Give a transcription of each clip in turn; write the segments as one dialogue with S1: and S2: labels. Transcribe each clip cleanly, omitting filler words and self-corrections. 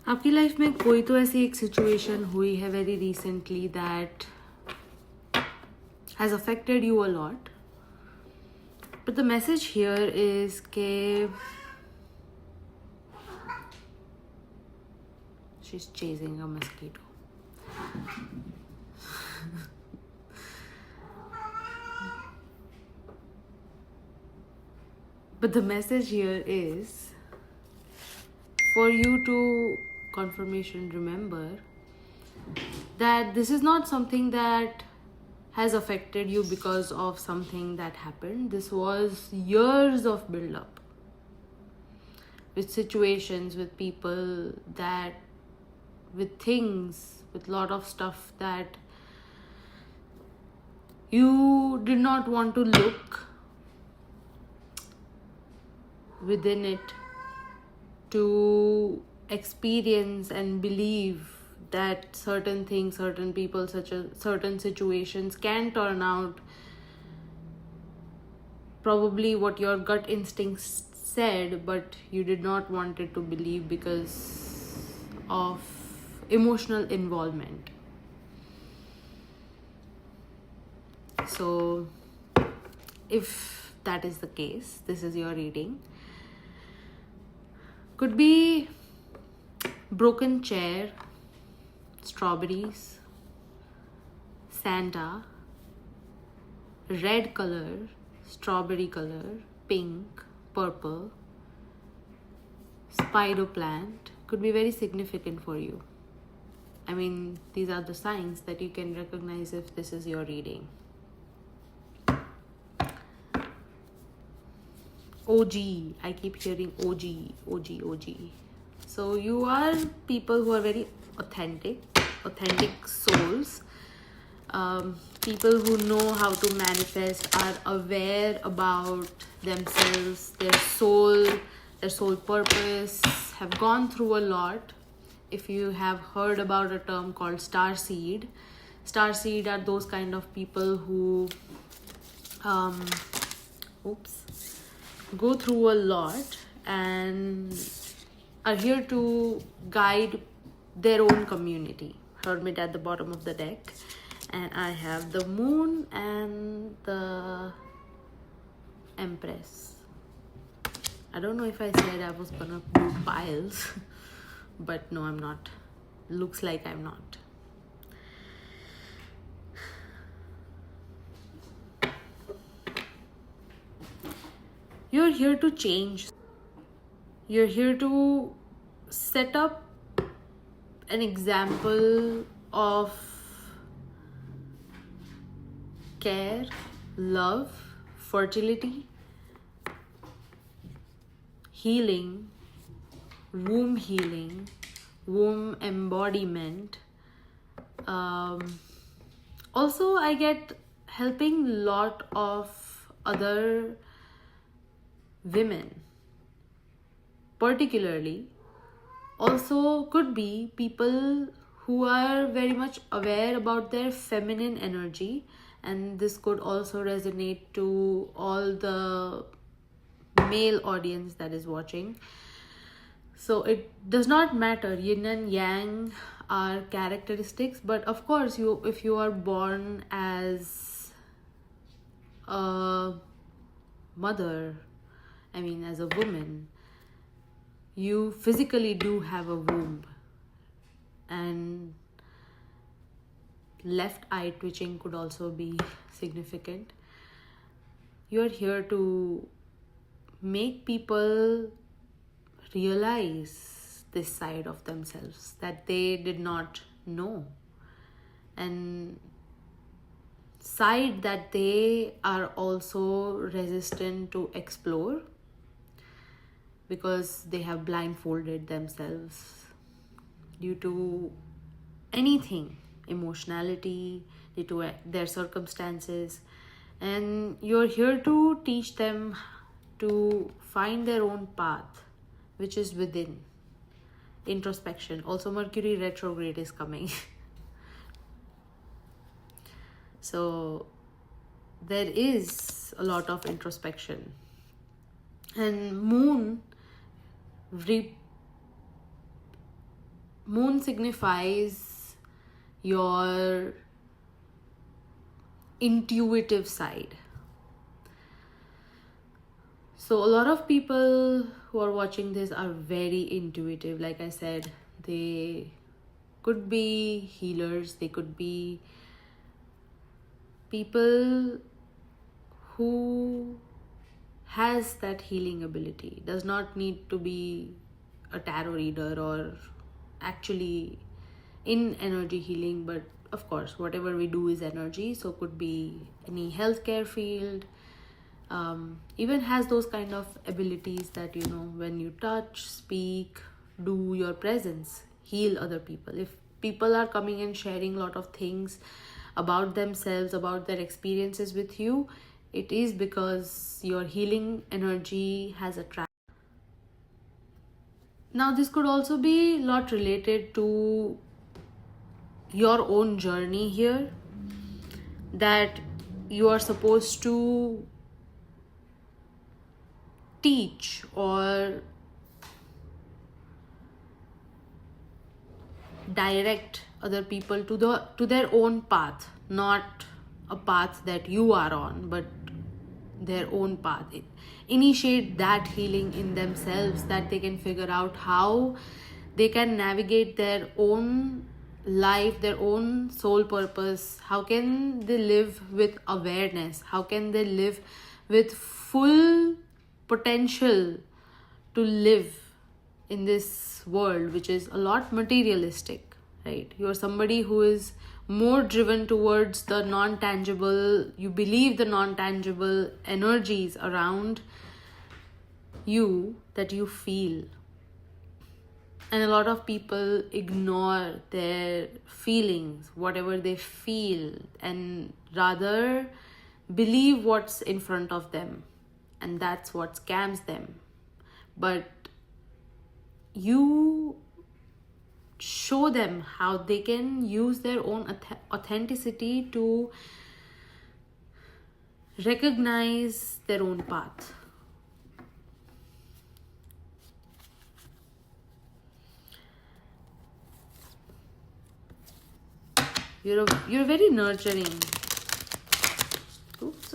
S1: आपकी लाइफ में कोई तो ऐसी एक सिचुएशन हुई है very recently that has affected you a lot, but the message here is के she is chasing a mosquito. But the message here is for you to confirmation remember that this is not something that has affected you because of something that happened. This was years of build up with situations, with people, that with things, with lot of stuff that you did not want to look within it to experience and believe that certain things, certain people, such as certain situations can turn out probably what your gut instincts said, but you did not want it to believe because of emotional involvement. So if that is the case, this is your reading. Could be broken chair, strawberries, Santa, red color, strawberry color, pink, purple, spider plant. Could be very significant for you. I mean, these are the signs that you can recognize if this is your reading. OG, I keep hearing OG, OG, OG. So you are people who are very authentic souls. People who know how to manifest, are aware about themselves, their soul purpose, have gone through a lot. If you have heard about a term called starseed are those kind of people who go through a lot and are here to guide their own community. Hermit at the bottom of the deck, and I have the moon and the Empress. I don't know if I said I was gonna do piles, but no, I'm not. Looks like I'm not. You're here to change. You're here to set up an example of care, love, fertility, healing, womb embodiment. Also, I get helping lot of other women, particularly. Also could be people who are very much aware about their feminine energy, and this could also resonate to all the male audience that is watching. So it does not matter, yin and yang are characteristics, but of course if you are born as a mother, I mean as a woman, you physically do have a womb, and left eye twitching could also be significant. You're here to make people realize this side of themselves that they did not know, and side that they are also resistant to explore because they have blindfolded themselves due to anything, emotionality, due to their circumstances. And you're here to teach them to find their own path, which is within. Introspection. Also, Mercury retrograde is coming. So there is a lot of introspection. And moon moon signifies your intuitive side. So a lot of people who are watching this are very intuitive. Like I said, they could be healers, they could be people who has that healing ability. Does not need to be a tarot reader or actually in energy healing, but of course whatever we do is energy, so could be any healthcare field. Even has those kind of abilities that, you know, when you touch, speak, do your presence, heal other people. If people are coming and sharing a lot of things about themselves, about their experiences with you, it is because your healing energy has attracted. Now this could also be a lot related to your own journey here, that you are supposed to teach or direct other people to their own path, not a path that you are on, but their own path. Initiate that healing in themselves, that they can figure out how they can navigate their own life, their own soul purpose. How can they live with awareness? How can they live with full potential to live in this world, which is a lot materialistic, right? You're somebody who is more driven towards the non-tangible. You believe the non-tangible energies around you that you feel. And a lot of people ignore their feelings, whatever they feel, and rather believe what's in front of them, and that's what scams them. But you show them how they can use their own authenticity to recognize their own path. You're very nurturing. Oops.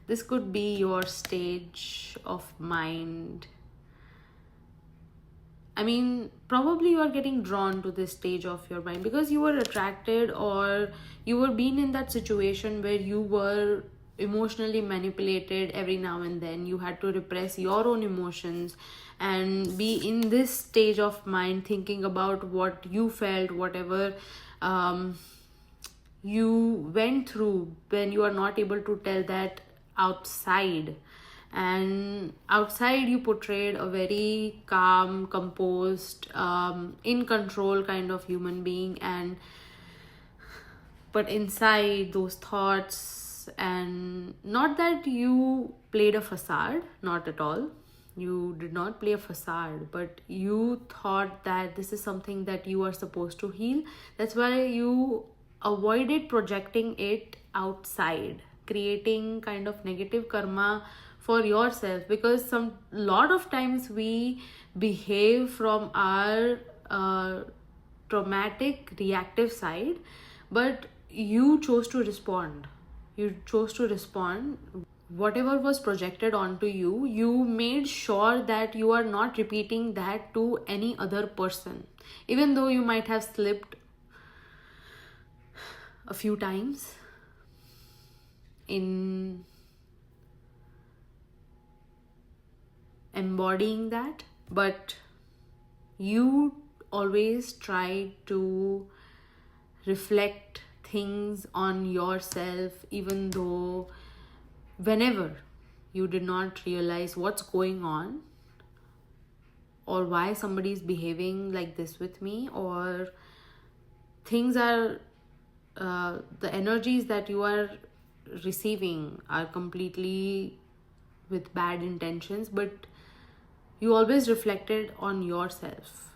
S1: This could be your stage of mind. I mean, probably you are getting drawn to this stage of your mind because you were attracted, or you were being in that situation where you were emotionally manipulated every now and then. You had to repress your own emotions and be in this stage of mind, thinking about what you felt, whatever you went through, when you are not able to tell that outside. And outside you portrayed a very calm, composed, in control kind of human being, and but inside those thoughts, and not that you played a facade, not at all, you did not play a facade, but you thought that this is something that you are supposed to heal. That's why you avoided projecting it outside, creating kind of negative karma for yourself, because some lot of times we behave from our traumatic reactive side, but you chose to respond. Whatever was projected onto you, you made sure that you are not repeating that to any other person, even though you might have slipped a few times in embodying that, but you always try to reflect things on yourself, even though whenever you did not realize what's going on, or why somebody is behaving like this with me, or things are the energies that you are receiving are completely with bad intentions, but you always reflected on yourself.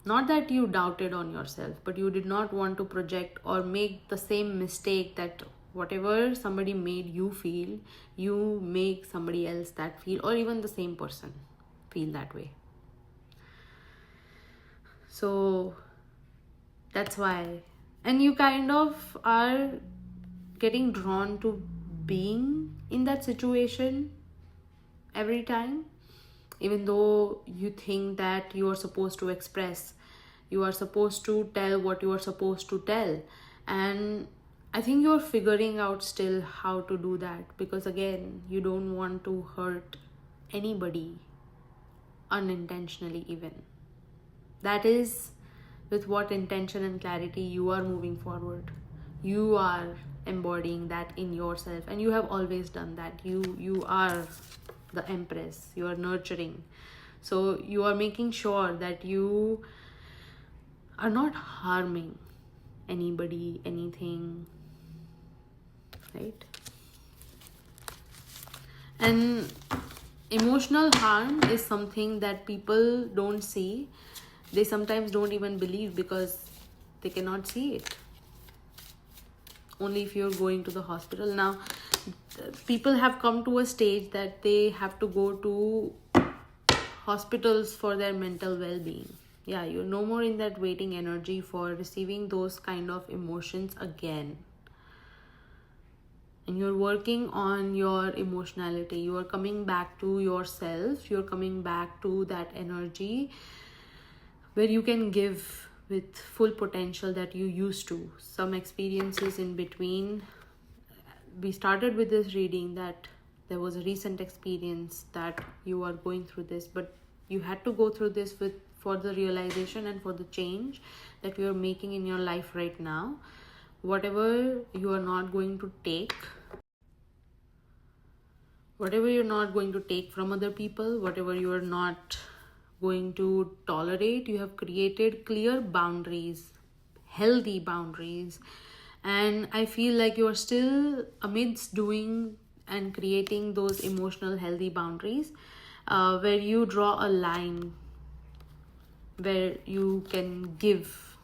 S1: Not that you doubted on yourself, but you did not want to project or make the same mistake that whatever somebody made you feel, you make somebody else that feel, or even the same person feel that way. So that's why. And you kind of are getting drawn to being in that situation every time, even though you think that you are supposed to express, you are supposed to tell what you are supposed to tell. And I think you're figuring out still how to do that, because again, you don't want to hurt anybody unintentionally, even. That is with what intention and clarity you are moving forward. You are embodying that in yourself, and you have always done that. You are the empress, you are nurturing. So you are making sure that you are not harming anybody, anything, right? And emotional harm is something that people don't see. They sometimes don't even believe because they cannot see it. Only if you're going to the hospital. Now, people have come to a stage that they have to go to hospitals for their mental well-being. Yeah, you're no more in that waiting energy for receiving those kind of emotions again. And you're working on your emotionality. You are coming back to yourself. You're coming back to that energy where you can give with full potential that you used to. Some experiences in between. We started with this reading that there was a recent experience that you are going through this, but you had to go through this for the realization and for the change that you are making in your life right now. Whatever you are not going to take, whatever you're not going to take from other people, whatever you are not going to tolerate, you have created clear boundaries, healthy boundaries. And I feel like you are still amidst doing and creating those emotional healthy boundaries, where you draw a line where you can give,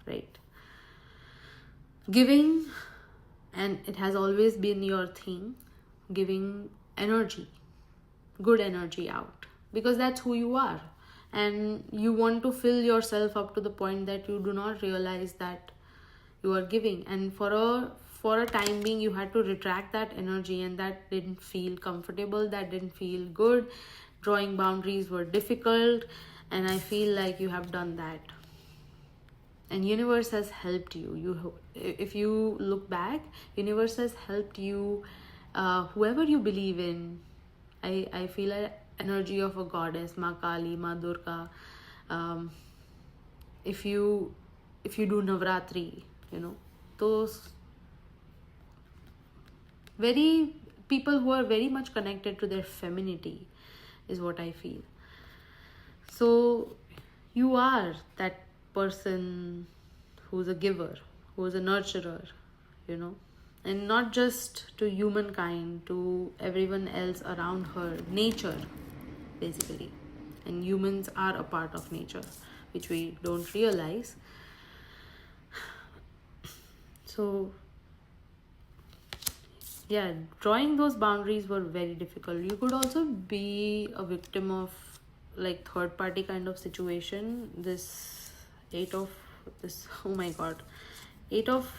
S1: right? Giving, and it has always been your thing, giving energy, good energy out, because that's who you are. And you want to fill yourself up to the point that you do not realize that you are giving. And for a time being, you had to retract that energy, and that didn't feel comfortable, that didn't feel good. Drawing boundaries were difficult, and I feel like you have done that. And universe has helped you. If you look back, universe has helped you. Whoever you believe in, I feel an energy of a goddess, Ma Kali, Ma Durga. If you do Navratri, those very people who are very much connected to their femininity is what I feel. So you are that person who's a giver, who's a nurturer, and not just to humankind, to everyone else around her, nature, basically. And humans are a part of nature, which we don't realize. So yeah, drawing those boundaries were very difficult. You could also be a victim of like third party kind of situation. This oh my god, 8 of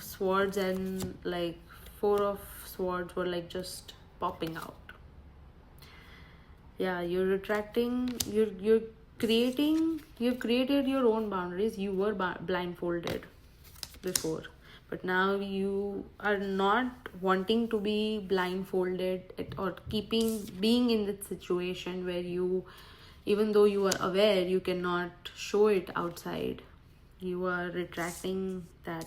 S1: swords, and like 4 of swords were like just popping out. Yeah, you're retracting, you've created your own boundaries. You were blindfolded before, but now you are not wanting to be blindfolded or being in that situation where you, even though you are aware, you cannot show it outside. You are retracting that.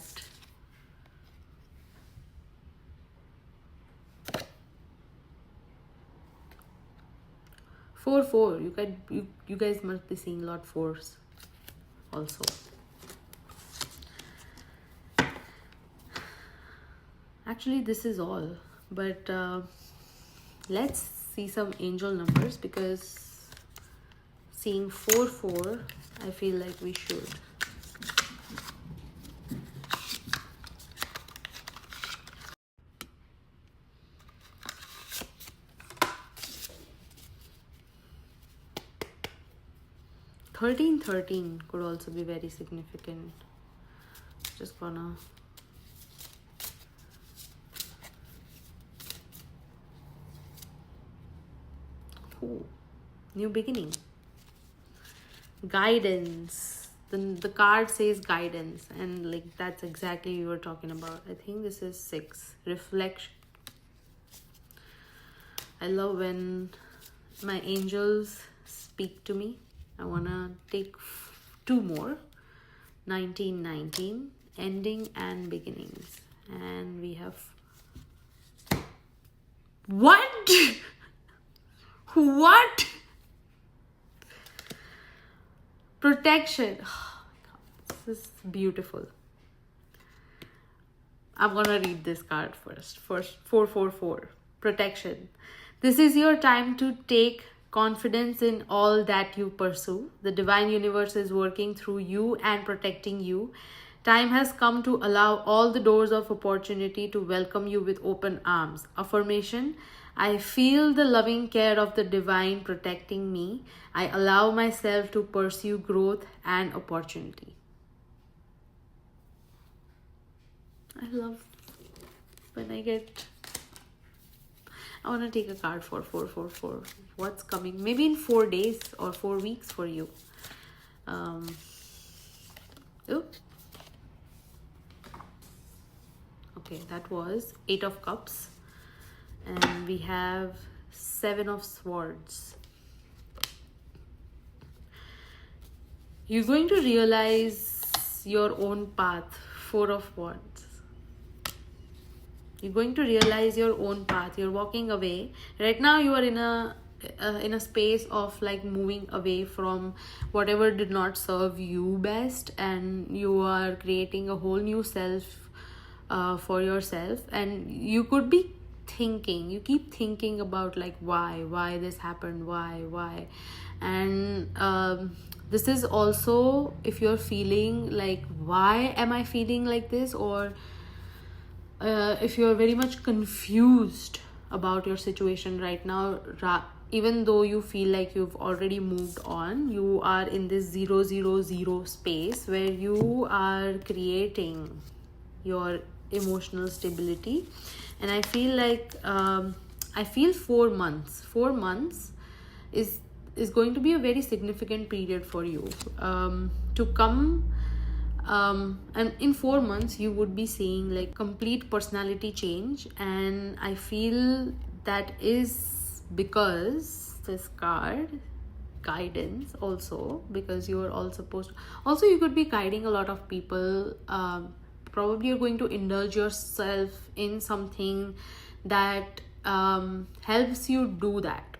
S1: 4 4, you guys must be seeing a lot fours also. Actually, this is all, but let's see some angel numbers, because seeing 4 4, I feel like we should. 1313 could also be very significant. Just gonna new beginning, guidance. The card says guidance, and like that's exactly what we were talking about. I think this is 6, reflection. I love when my angels speak to me. I wanna take 2 more. 1919, ending and beginnings, and we have what? What? Protection. Oh my God, this is beautiful. I'm gonna read this card first. First, 444, protection. This is your time to take confidence in all that you pursue. The divine universe is working through you and protecting you. Time has come to allow all the doors of opportunity to welcome you with open arms. Affirmation: I feel the loving care of the divine protecting me. I allow myself to pursue growth and opportunity. I love when I want to take a card for 444. What's coming? Maybe in 4 days or 4 weeks for you. Okay, that was 8 of Cups. And we have 7 of Swords. You're going to realize your own path. 4 of Wands. You're going to realize your own path. You're walking away. Right now you are in a space of like moving away from whatever did not serve you best, and you are creating a whole new self for yourself. And you could be you keep thinking about like why this happened, why. And this is also if you're feeling like why am I feeling like this, or if you're very much confused about your situation right now, even though you feel like you've already moved on, you are in this 000 space where you are creating your emotional stability. And I feel like I feel 4 months. 4 months is going to be a very significant period for you to come. And in 4 months you would be seeing like complete personality change, and I feel that is because this card guidance also, because you are all supposed to, also you could be guiding a lot of people. Probably you're going to indulge yourself in something that helps you do that.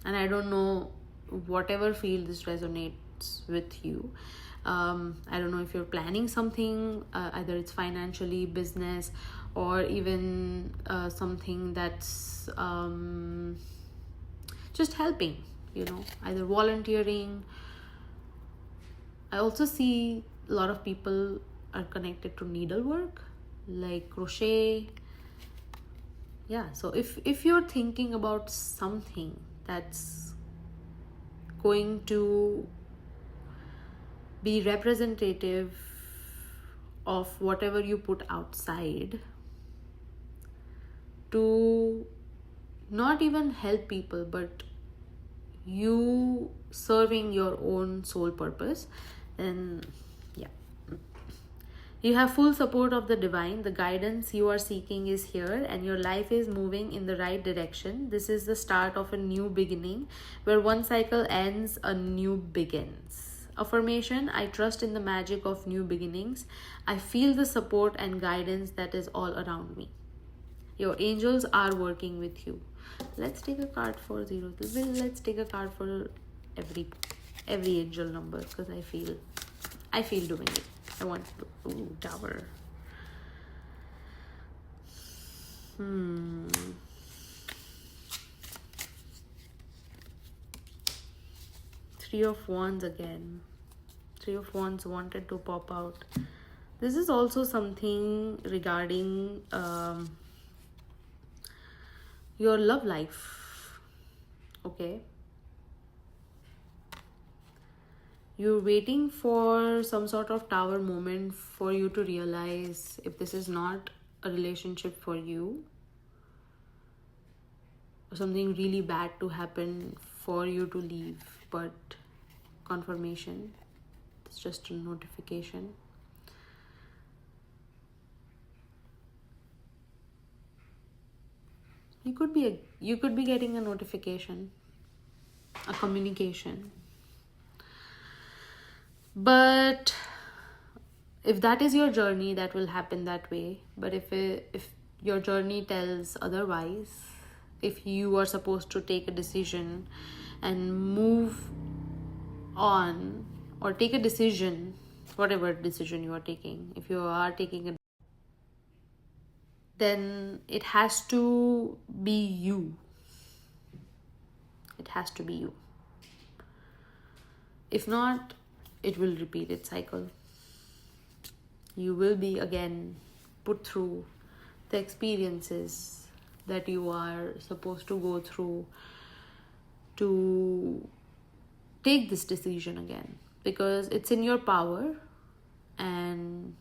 S1: And I don't know, whatever field this resonates with you. I don't know if you're planning something, either it's financially, business, or even something that's just helping, either volunteering. I also see a lot of people are connected to needlework, like crochet. Yeah, so if you're thinking about something that's going to be representative of whatever you put outside, to not even help people but you serving your own soul purpose, then yeah, you have full support of the divine. The guidance you are seeking is here, and your life is moving in the right direction. This is the start of a new beginning, where one cycle ends, a new begins. Affirmation: I trust in the magic of new beginnings. I feel the support and guidance that is all around me. Your angels are working with you. Let's take a card for 0. Let's take a card for every angel number, because I feel doing it. I want to. Ooh, Tower. 3 of Wands again. 3 of Wands wanted to pop out. This is also something regarding your love life. Okay. You're waiting for some sort of tower moment for you to realize if this is not a relationship for you, or something really bad to happen for you to leave. But confirmation, it's just a notification. You could be getting a notification, a communication. But if that is your journey, that will happen that way. But if your journey tells otherwise, if you are supposed to take a decision and move on, or take a decision, whatever decision you are taking, if you are taking a, then it has to be you. It has to be you. If not, it will repeat its cycle. You will be again put through the experiences that you are supposed to go through to take this decision again, because it's in your power and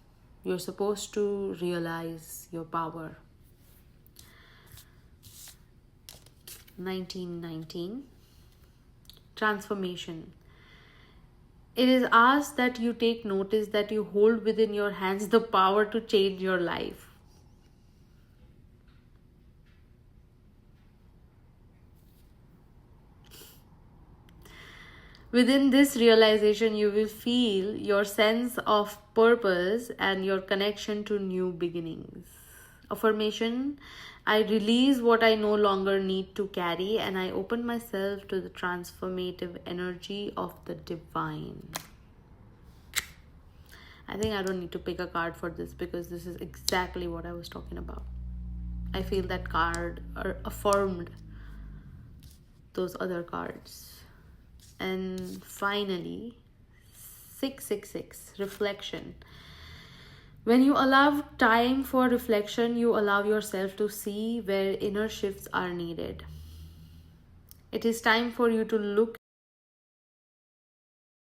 S1: you're supposed to realize your power. 1919. Transformation. It is asked that you take notice that you hold within your hands the power to change your life. Within this realization, you will feel your sense of purpose and your connection to new beginnings. Affirmation: I release what I no longer need to carry, and I open myself to the transformative energy of the divine. I think I don't need to pick a card for this, because this is exactly what I was talking about. I feel that card affirmed those other cards. And finally, 666, reflection. When you allow time for reflection, you allow yourself to see where inner shifts are needed. It is time for you to look